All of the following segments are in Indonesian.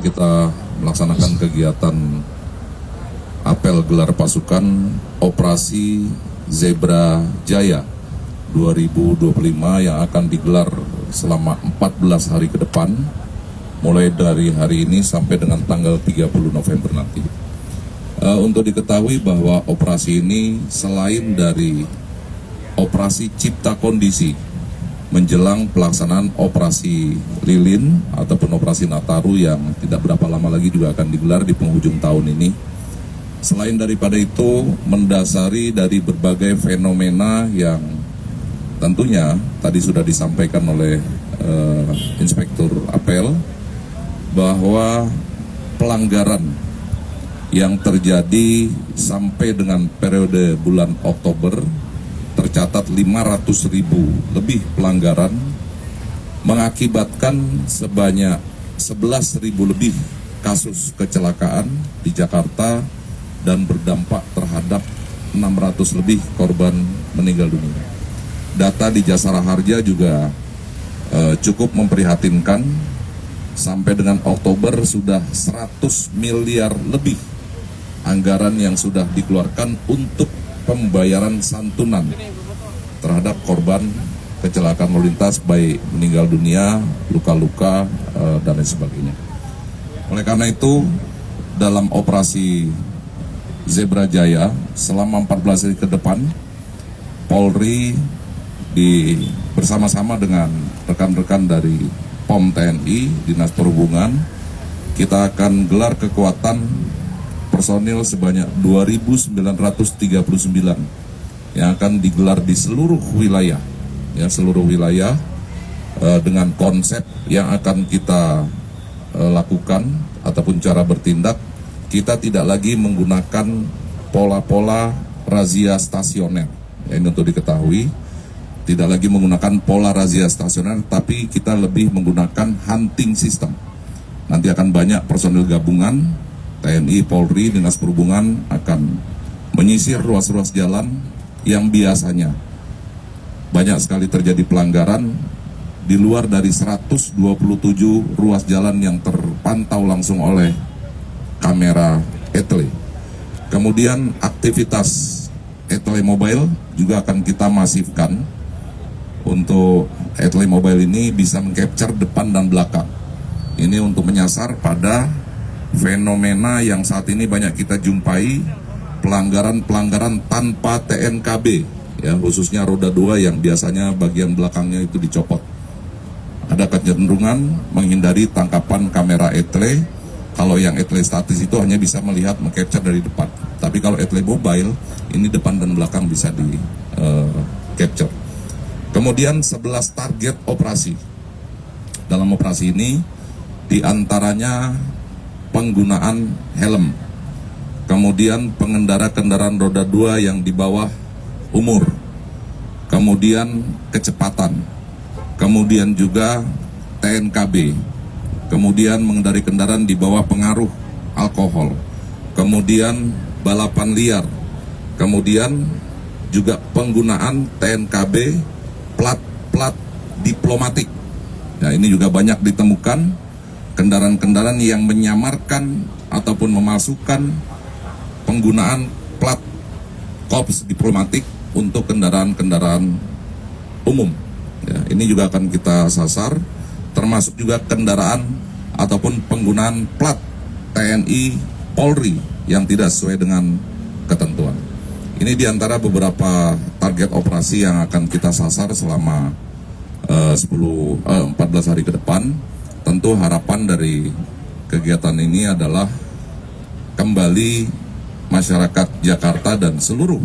Kita melaksanakan kegiatan apel gelar pasukan Operasi Zebra Jaya 2025 yang akan digelar selama 14 hari ke depan, mulai dari hari ini sampai dengan tanggal 30 November nanti. Untuk diketahui bahwa operasi ini selain dari operasi cipta kondisi menjelang pelaksanaan operasi lilin ataupun operasi Nataru yang tidak berapa lama lagi juga akan digelar di penghujung tahun ini. Selain daripada itu, mendasari dari berbagai fenomena yang tentunya tadi sudah disampaikan oleh Inspektur Apel, bahwa pelanggaran yang terjadi sampai dengan periode bulan Oktober tercatat 500.000 lebih pelanggaran, mengakibatkan sebanyak 11.000 lebih kasus kecelakaan di Jakarta dan berdampak terhadap 600 lebih korban meninggal dunia. Data di Jasara Harja juga cukup memprihatinkan. Sampai dengan Oktober sudah 100 miliar lebih anggaran yang sudah dikeluarkan untuk pembayaran santunan terhadap korban kecelakaan lalu lintas, baik meninggal dunia, luka-luka, dan lain sebagainya. Oleh karena itu, dalam operasi Zebra Jaya selama 14 hari ke depan, Polri bersama-sama dengan rekan-rekan dari POM TNI, Dinas Perhubungan, kita akan gelar kekuatan personil sebanyak 2.939 yang akan digelar di seluruh wilayah, dengan konsep yang akan kita lakukan ataupun cara bertindak. Kita tidak lagi menggunakan pola-pola razia stasioner. Ini untuk diketahui, tidak lagi menggunakan pola razia stasioner, tapi kita lebih menggunakan hunting system. Nanti akan banyak personil gabungan TNI, Polri, Dinas Perhubungan akan menyisir ruas-ruas jalan yang biasanya banyak sekali terjadi pelanggaran di luar dari 127 ruas jalan yang terpantau langsung oleh kamera etle. Kemudian aktivitas etle mobile juga akan kita masifkan. Untuk etle mobile ini bisa mengcapture depan dan belakang. Ini untuk menyasar pada fenomena yang saat ini banyak kita jumpai, pelanggaran-pelanggaran tanpa TNKB, ya, khususnya roda 2 yang biasanya bagian belakangnya itu dicopot. Ada kecenderungan menghindari tangkapan kamera etle. Kalau yang etle statis itu hanya bisa melihat mengcapture dari depan. Tapi kalau etle mobile, ini depan dan belakang bisa di capture. Kemudian 11 target operasi. Dalam operasi ini diantaranya penggunaan helm, kemudian pengendara kendaraan roda 2 yang di bawah umur, kemudian kecepatan, kemudian juga TNKB, kemudian mengendarai kendaraan di bawah pengaruh alkohol, kemudian balapan liar, kemudian juga penggunaan TNKB plat diplomatik. Nah, ini juga banyak ditemukan kendaraan-kendaraan yang menyamarkan ataupun memasukkan penggunaan plat korps diplomatik untuk kendaraan-kendaraan umum. Ya, ini juga akan kita sasar, termasuk juga kendaraan ataupun penggunaan plat TNI Polri yang tidak sesuai dengan ketentuan. Ini diantara beberapa target operasi yang akan kita sasar selama 14 hari ke depan. Tentu harapan dari kegiatan ini adalah kembali masyarakat Jakarta dan seluruh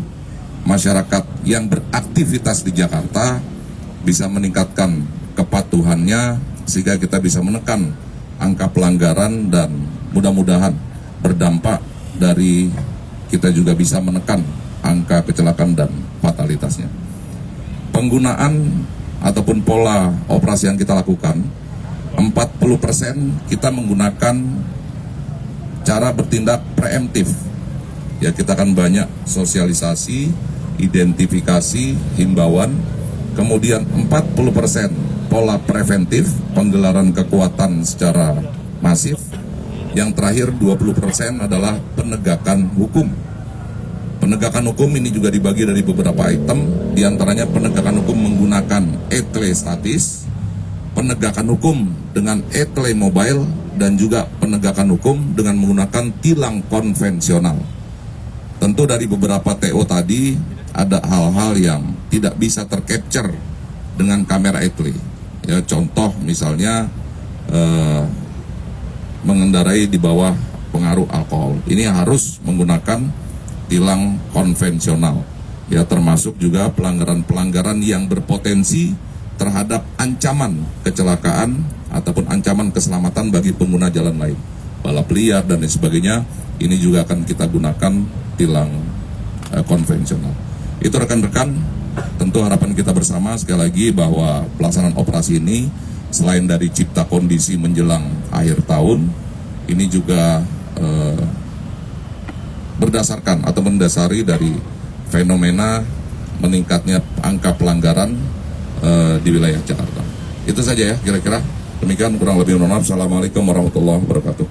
masyarakat yang beraktivitas di Jakarta bisa meningkatkan kepatuhannya sehingga kita bisa menekan angka pelanggaran dan mudah-mudahan berdampak dari kita juga bisa menekan angka kecelakaan dan fatalitasnya. Penggunaan ataupun pola operasi yang kita lakukan, 40% kita menggunakan cara bertindak preemptif. Ya, kita akan banyak sosialisasi, identifikasi, himbauan. Kemudian 40% pola preventif, penggelaran kekuatan secara masif. Yang terakhir 20% adalah penegakan hukum. Penegakan hukum ini juga dibagi dari beberapa item, diantaranya penegakan hukum menggunakan etle statis, penegakan hukum dengan etle mobile, dan juga penegakan hukum dengan menggunakan tilang konvensional. Tentu dari beberapa TO tadi ada hal-hal yang tidak bisa tercapture dengan kamera etle. Ya, contoh misalnya mengendarai di bawah pengaruh alkohol. Ini harus menggunakan tilang konvensional. Ya, termasuk juga pelanggaran-pelanggaran yang berpotensi terhadap ancaman kecelakaan ataupun ancaman keselamatan bagi pengguna jalan lain. Balap liar dan lain sebagainya, ini juga akan kita gunakan tilang konvensional. Itu rekan-rekan, tentu harapan kita bersama sekali lagi bahwa pelaksanaan operasi ini selain dari cipta kondisi menjelang akhir tahun, ini juga berdasarkan atau mendasari dari fenomena meningkatnya angka pelanggaran di wilayah Jakarta. Itu saja ya kira-kira. Demikian kurang lebih mohon maaf. Assalamualaikum warahmatullahi wabarakatuh.